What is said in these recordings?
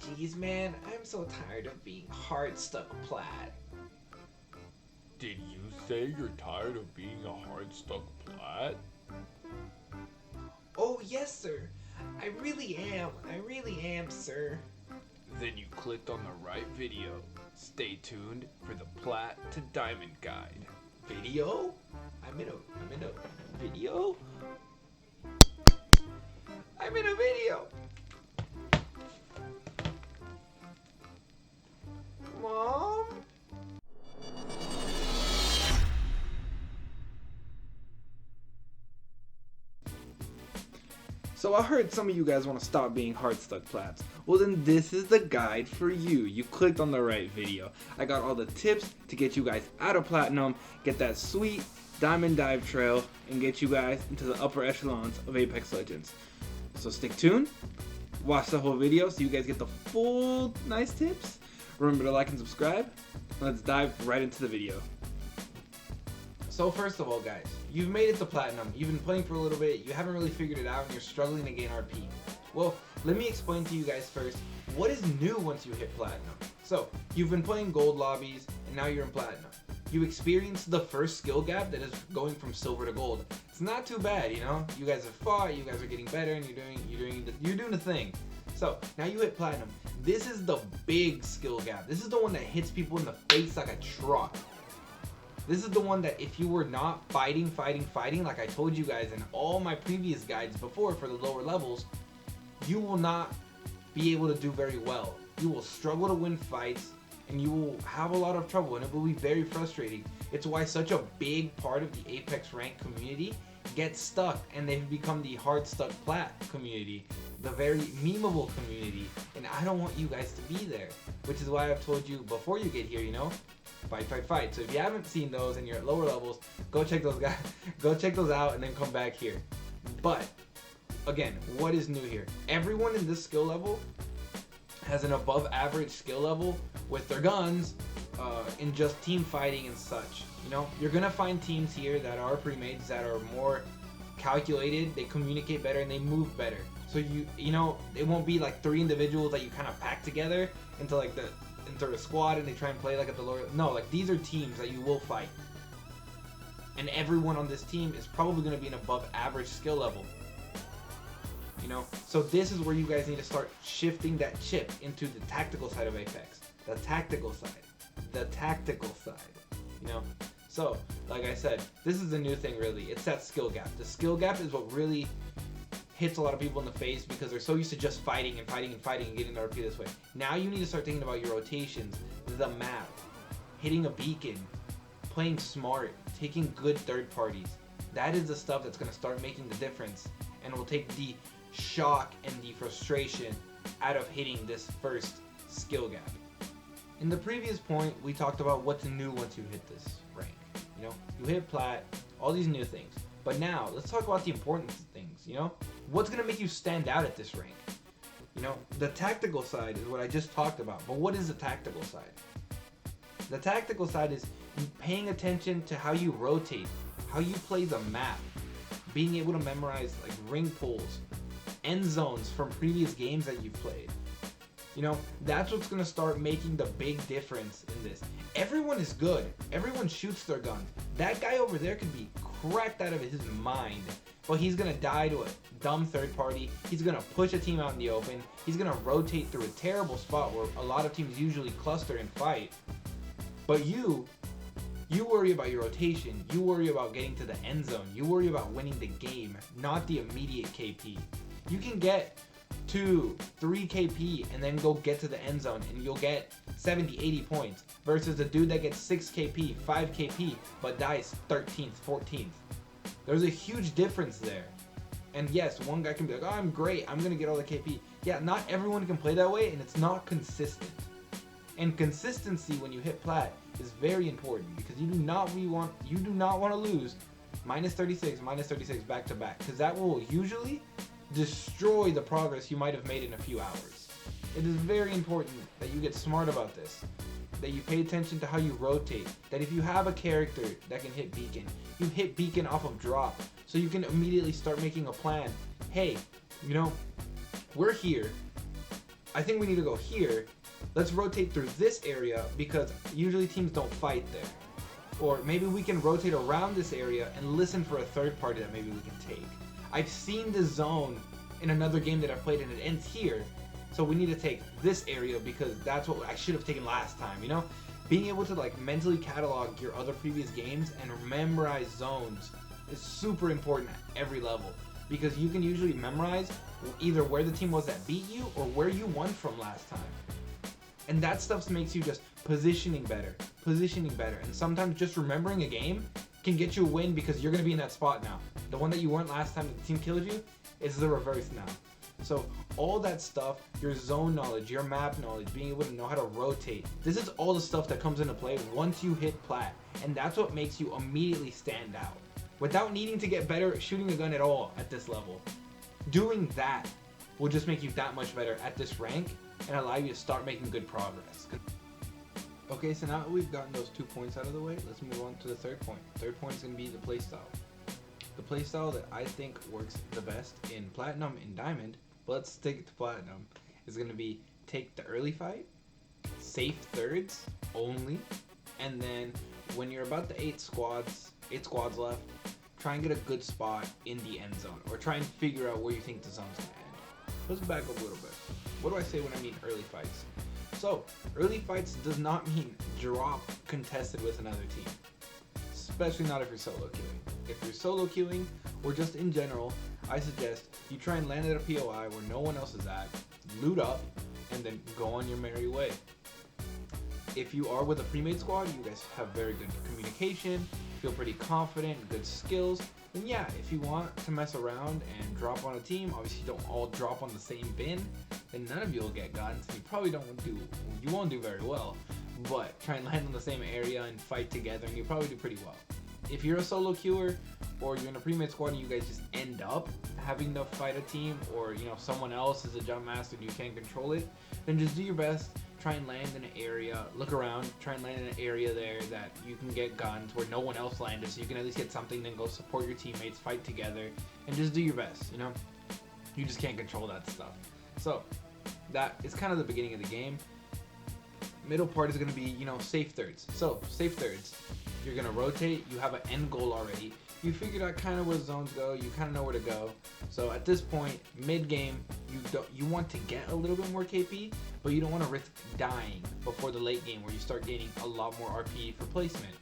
Jeez, man, I'm so tired of being hard stuck plat. Did you say you're tired of being a hard stuck plat? Oh, yes, sir. I really am, sir. Then you clicked on the right video. Stay tuned for the Plat to Diamond Guide. Video? I'm in a video? I'm in a video! Mom? So I heard some of you guys want to stop being hard stuck plats. Well then this is the guide for you. You clicked on the right video. I got all the tips to get you guys out of platinum, get that sweet diamond dive trail, and get you guys into the upper echelons of Apex Legends. So stick tuned, watch the whole video so you guys get the full nice tips. Remember to like and subscribe. Let's dive right into the video. So first of all, guys, you've made it to platinum. You've been playing for a little bit, you haven't really figured it out, and you're struggling to gain RP. Well, let me explain to you guys first what is new once you hit platinum. So, you've been playing gold lobbies, and now you're in platinum. You experienced the first skill gap that is going from silver to gold. It's not too bad, you know. You guys have fought, you guys are getting better, and you're doing the thing. So now you hit platinum. This is the big skill gap. This is the one that hits people in the face like a truck. This is the one that if you were not fighting like I told you guys in all my previous guides before for the lower levels, you will not be able to do very well. You will struggle to win fights and you will have a lot of trouble and it will be very frustrating. It's why such a big part of the Apex rank community gets stuck and they've become the hard stuck plat community, the very memeable community, and I don't want you guys to be there, which is why I've told you before you get here, you know, fight. So if you haven't seen those and you're at lower levels, go check those guys, go check those out and then come back here. But again, what is new here? Everyone in this skill level has an above average skill level with their guns in just team fighting and such. You know, you're gonna find teams here that are pre-mates that are more calculated, they communicate better and they move better. So you know, it won't be like three individuals that you kind of pack together into a squad and they try and play like at the lower. No, like these are teams that you will fight. And everyone on this team is probably going to be an above average skill level. You know? So this is where you guys need to start shifting that chip into the tactical side of Apex. The tactical side. You know? So, like I said, this is a new thing really. It's that skill gap. The skill gap is what really hits a lot of people in the face because they're so used to just fighting and getting the RP this way. Now you need to start thinking about your rotations, the map, hitting a beacon, playing smart, taking good third parties. That is the stuff that's going to start making the difference and will take the shock and the frustration out of hitting this first skill gap. In the previous point, we talked about what's new once you hit this rank. You know, you hit plat, all these new things. But now, let's talk about the important things, you know? What's going to make you stand out at this rank? You know, the tactical side is what I just talked about. But what is the tactical side? The tactical side is paying attention to how you rotate, how you play the map, being able to memorize like ring pulls, end zones from previous games that you've played. You know, that's what's going to start making the big difference in this. Everyone is good. Everyone shoots their guns. That guy over there could be cracked out of his mind, but he's going to die to a dumb third party. He's going to push a team out in the open. He's going to rotate through a terrible spot where a lot of teams usually cluster and fight. But you worry about your rotation. You worry about getting to the end zone. You worry about winning the game, not the immediate KP. You can get 2, 3 KP and then go get to the end zone and you'll get 70, 80 points versus the dude that gets 6 KP, 5 KP, but dies 13th, 14th. There's a huge difference there. And yes, one guy can be like, oh, I'm great, I'm going to get all the KP. Yeah, not everyone can play that way and it's not consistent. And consistency when you hit plat is very important because you do not want to lose minus 36 back to back because that will usually destroy the progress you might have made in a few hours. It is very important that you get smart about this, that you pay attention to how you rotate, that if you have a character that can hit beacon, you hit beacon off of drop so you can immediately start making a plan. Hey, you know, we're here. I think we need to go here. Let's rotate through this area because usually teams don't fight there. Or maybe we can rotate around this area and listen for a third party that maybe we can take. I've seen the zone in another game that I played and it ends here. So we need to take this area because that's what I should have taken last time, you know? Being able to like mentally catalog your other previous games and memorize zones is super important at every level because you can usually memorize either where the team was that beat you or where you won from last time. And that stuff makes you just positioning better. And sometimes just remembering a game can get you a win because you're going to be in that spot now. The one that you weren't last time that the team killed you is the reverse now. So all that stuff, your zone knowledge, your map knowledge, being able to know how to rotate, this is all the stuff that comes into play once you hit plat. And that's what makes you immediately stand out. Without needing to get better at shooting a gun at all at this level. Doing that will just make you that much better at this rank and allow you to start making good progress. Okay, so now that we've gotten those 2 points out of the way, let's move on to the third point. Third point is going to be the playstyle. The playstyle that I think works the best in Platinum and Diamond, but let's stick it to Platinum, is going to be take the early fight, safe thirds only, and then when you're about to 8 squads left, try and get a good spot in the end zone, or try and figure out where you think the zone's going to end. Let's back up a little bit. What do I say when I mean early fights? So, early fights does not mean drop contested with another team. Especially not if you're solo queuing. If you're solo queuing, or just in general, I suggest you try and land at a POI where no one else is at, loot up, and then go on your merry way. If you are with a pre-made squad, you guys have very good communication, feel pretty confident, good skills, then yeah, if you want to mess around and drop on a team, obviously you don't all drop on the same bin, then none of you will get guns. You probably won't do very well, but try and land on the same area and fight together and you'll probably do pretty well. If you're a solo queuer or you're in a pre-made squad and you guys just end up having to fight a team, or you know someone else is a jump master and you can't control it, then just do your best. Try and land in an area, look around, try and land in an area there that you can get guns where no one else landed, so you can at least get something, then go support your teammates, fight together, and just do your best, you know? You just can't control that stuff. So, that is kind of the beginning of the game. Middle part is going to be, you know, safe thirds. So, safe thirds. You're going to rotate, you have an end goal already. You figured out kind of where zones go, you kind of know where to go. So at this point, mid-game, you want to get a little bit more KP, but you don't want to risk dying before the late game where you start gaining a lot more RP for placement.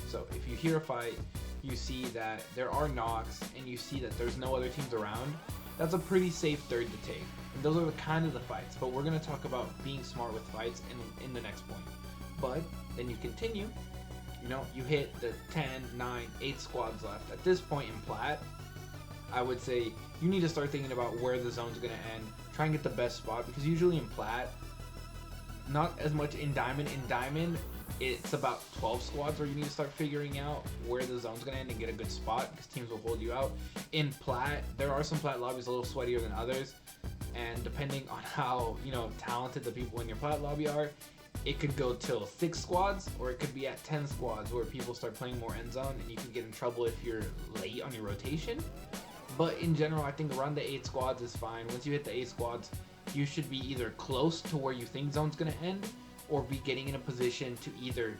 So if you hear a fight, you see that there are knocks, and you see that there's no other teams around, that's a pretty safe third to take. And those are the kind of the fights, but we're going to talk about being smart with fights in the next point. But then you continue. You know, you hit the 10, 9, 8 squads left. At this point in Plat, I would say you need to start thinking about where the zone's going to end. Try and get the best spot, because usually in Plat, not as much in Diamond. In Diamond, it's about 12 squads where you need to start figuring out where the zone's going to end and get a good spot, because teams will hold you out. In Plat, there are some Plat lobbies a little sweatier than others, and depending on how, you know, talented the people in your Plat lobby are, it could go till 6 squads, or it could be at 10 squads where people start playing more end zone and you could get in trouble if you're late on your rotation. But in general, I think around the 8 squads is fine. Once you hit the 8 squads, you should be either close to where you think zone's going to end, or be getting in a position to either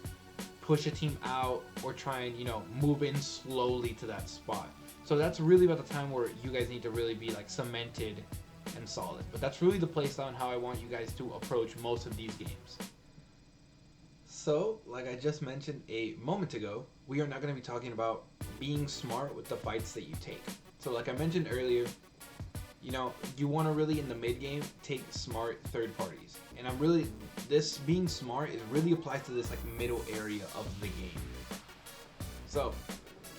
push a team out or try and, you know, move in slowly to that spot. So that's really about the time where you guys need to really be like cemented and solid. But that's really the playstyle and how I want you guys to approach most of these games. So, like I just mentioned a moment ago, we are not going to be talking about being smart with the fights that you take. So like I mentioned earlier, you know, you want to really in the mid game take smart third parties. And I'm really, this being smart, it really applies to this like middle area of the game. So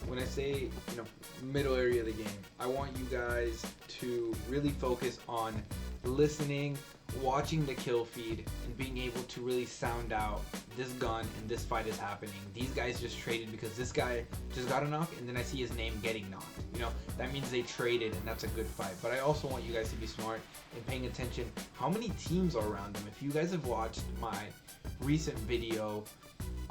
when I say, you know, middle area of the game, I want you guys to really focus on listening, watching the kill feed, and being able to really sound out this gun and this fight is happening. These guys just traded because this guy just got a knock and then I see his name getting knocked. You know, that means they traded and that's a good fight. But I also want you guys to be smart and paying attention how many teams are around them. If you guys have watched my recent video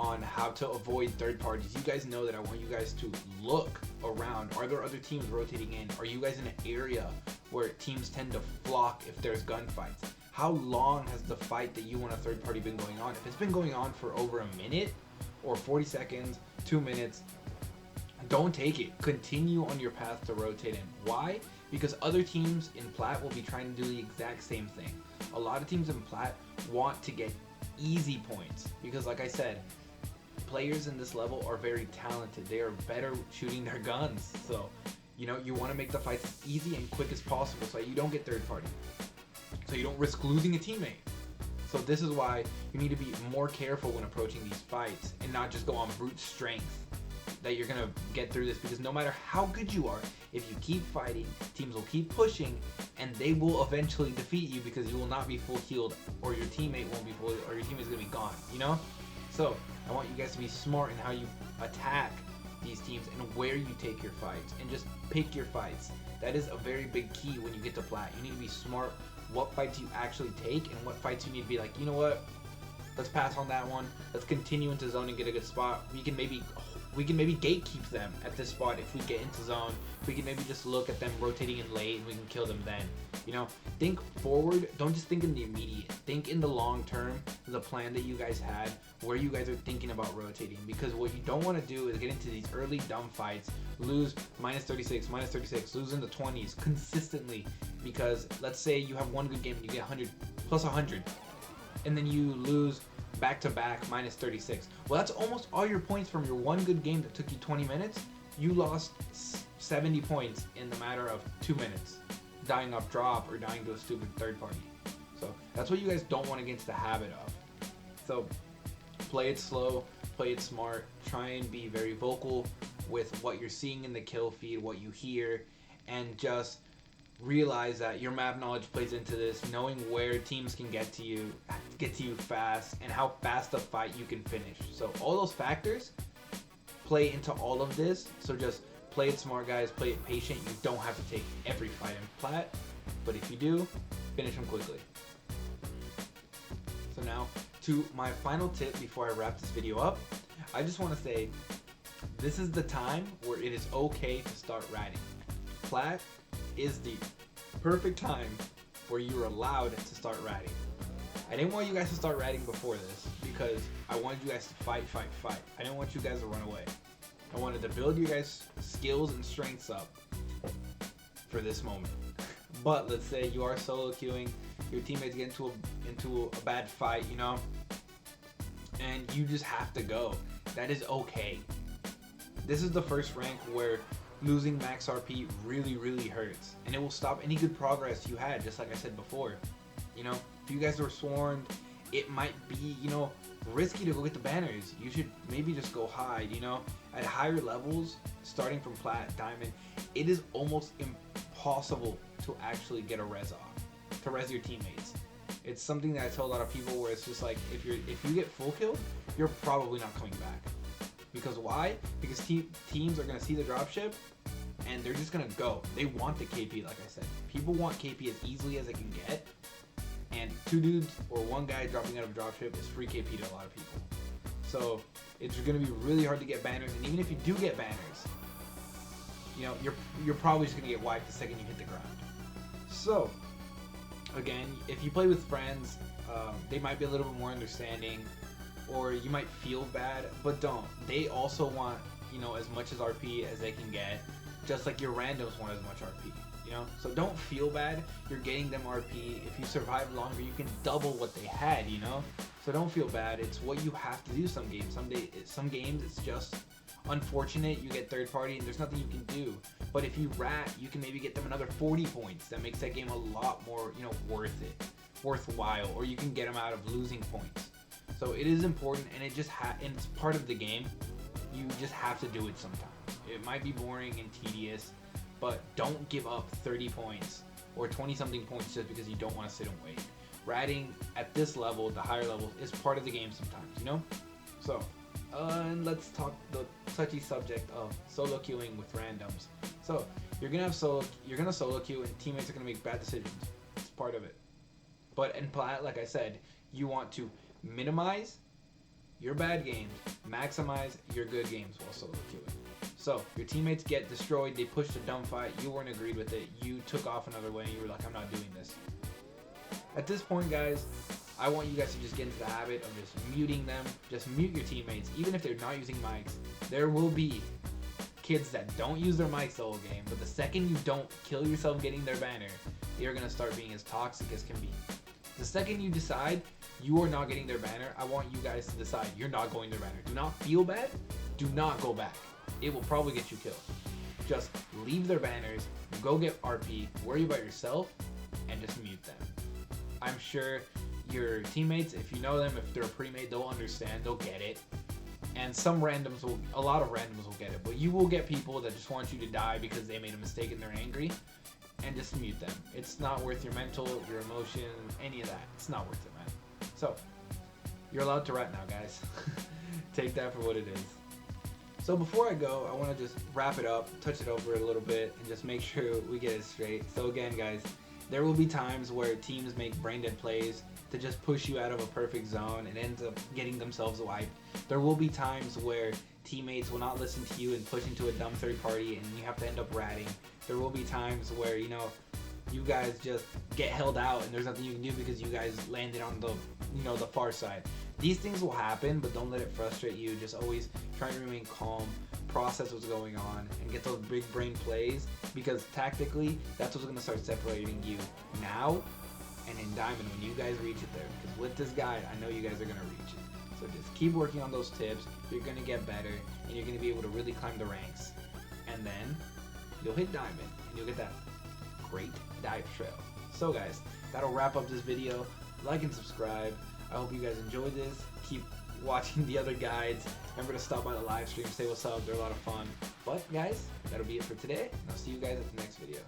on how to avoid third parties, you guys know that I want you guys to look around. Are there other teams rotating in? Are you guys in an area where teams tend to flock if there's gunfights? how long has the fight that you want a third party been going on. If it's been going on for over a minute or 40 seconds, 2 minutes, don't take it. Continue on your path to rotating. Why? Because other teams in Plat will be trying to do the exact same thing. A lot of teams in Plat want to get easy points because, like I said, players in this level are very talented. They are better shooting their guns. So, you know, you want to make the fights as easy and quick as possible so you don't get third party. So you don't risk losing a teammate. So this is why you need to be more careful when approaching these fights and not just go on brute strength that you're gonna get through this, because no matter how good you are, if you keep fighting, teams will keep pushing and they will eventually defeat you because you will not be full healed, or your teammate won't be full, or your teammate's gonna be gone, you know? So I want you guys to be smart in how you attack these teams and where you take your fights, and just pick your fights. That is a very big key when you get to Plat. You need to be smart what fights you actually take and what fights you need to be like, you know what, let's pass on that one, let's continue into zone and get a good spot. We can maybe gatekeep them at this spot if we get into zone. We can maybe just look at them rotating in late and we can kill them then. You know, think forward. Don't just think in the immediate. Think in the long term, the plan that you guys had, where you guys are thinking about rotating. Because what you don't want to do is get into these early dumb fights, lose -36, lose in the 20s consistently. Because let's say you have one good game and you get 100 plus 100, and then you lose back-to-back -36. Well, that's almost all your points from your one good game that took you 20 minutes. You lost 70 points in the matter of 2 minutes, dying off drop or dying to a stupid third party. So that's what you guys don't want to get into the habit of. So play it slow, play it smart, try and be very vocal with what you're seeing in the kill feed, what you hear, and just realize that your map knowledge plays into this, knowing where teams can get to you fast, and how fast a fight you can finish. So all those factors play into all of this. So just play it smart, guys. Play it patient. You don't have to take every fight in Plat, but if you do, finish them quickly. So now to my final tip before I wrap this video up. I just want to say this is the time where it is okay to start ratting. Plat is the perfect time where you're allowed to start ratting. I didn't want you guys to start ratting before this because I wanted you guys to fight. I didn't want you guys to run away. I wanted to build you guys' skills and strengths up for this moment. But let's say you are solo queuing, your teammates get into a bad fight, you know, and you just have to go. That is okay. This is the first rank where losing max RP really hurts, and it will stop any good progress you had, just like I said before. You know, if you guys were swarmed, it might be, you know, risky to go get the banners. You should maybe just go hide, you know. At higher levels, starting from Plat, Diamond, it is almost impossible to actually get a res off, to res your teammates. It's something that I tell a lot of people where it's just like, if you get full killed, you're probably not coming back. Because why? Because teams are going to see the dropship and they're just going to go. They want the KP, like I said. People want KP as easily as they can get. And 2 dudes or 1 guy dropping out of dropship is free KP to a lot of people. So it's going to be really hard to get banners. And even if you do get banners, you know, you're probably just going to get wiped the second you hit the ground. So again, if you play with friends, they might be a little bit more understanding, or you might feel bad, but don't. They also want, you know, as much as RP as they can get, just like your randoms want as much RP, you know? So don't feel bad. You're getting them RP. If you survive longer, you can double what they had, you know? So don't feel bad. It's what you have to do some games. Some games, it's just unfortunate. You get third party and there's nothing you can do. But if you rat, you can maybe get them another 40 points. That makes that game a lot more, you know, worthwhile. Or you can get them out of losing points. So it is important, and and it's part of the game. You just have to do it sometimes. It might be boring and tedious, but don't give up 30 points or 20-something points just because you don't want to sit and wait. Ratting at this level, the higher level, is part of the game sometimes, you know? So, and let's talk the touchy subject of solo queuing with randoms. So, you're gonna solo queue, and teammates are gonna make bad decisions. It's part of it. But in Plat, like I said, you want to minimize your bad games, maximize your good games while solo queuing. So your teammates get destroyed, they pushed a dumb fight, you weren't agreed with it, you took off another way, you were like, I'm not doing this. At this point, guys, I want you guys to just get into the habit of just muting them. Just mute your teammates, even if they're not using mics. There will be kids that don't use their mics the whole game, but the second you don't kill yourself getting their banner, they're gonna start being as toxic as can be. The second you decide you are not getting their banner, I want you guys to decide you're not going their banner. Do not feel bad. Do not go back. It will probably get you killed. Just leave their banners, go get RP, worry about yourself, and just mute them. I'm sure your teammates, if you know them, if they're a pre-made, they'll understand, they'll get it. And a lot of randoms will get it, but you will get people that just want you to die because they made a mistake and they're angry, and just mute them. It's not worth your mental, your emotion, any of that. It's not worth it, man. So, you're allowed to rat now, guys. Take that for what it is. So before I go, I want to just wrap it up, touch it over a little bit, and just make sure we get it straight. So again, guys, there will be times where teams make brain-dead plays to just push you out of a perfect zone and ends up getting themselves wiped. There will be times where teammates will not listen to you and push into a dumb third party and you have to end up ratting. There will be times where, you know, you guys just get held out and there's nothing you can do because you guys landed on the, you know, the far side. These things will happen, but don't let it frustrate you. Just always try to remain calm, process what's going on, and get those big brain plays, because tactically, that's what's going to start separating you now and in Diamond when you guys reach it there. Because with this guide, I know you guys are going to reach it. So just keep working on those tips. You're going to get better, and you're going to be able to really climb the ranks. And then you'll hit Diamond, and you'll get that great dive trail. So guys, that'll wrap up this video. Like and subscribe. I hope you guys enjoyed this. Keep watching the other guides. Remember to stop by the live stream, say what's up. They're a lot of fun. But guys, that'll be it for today. And I'll see you guys at the next video.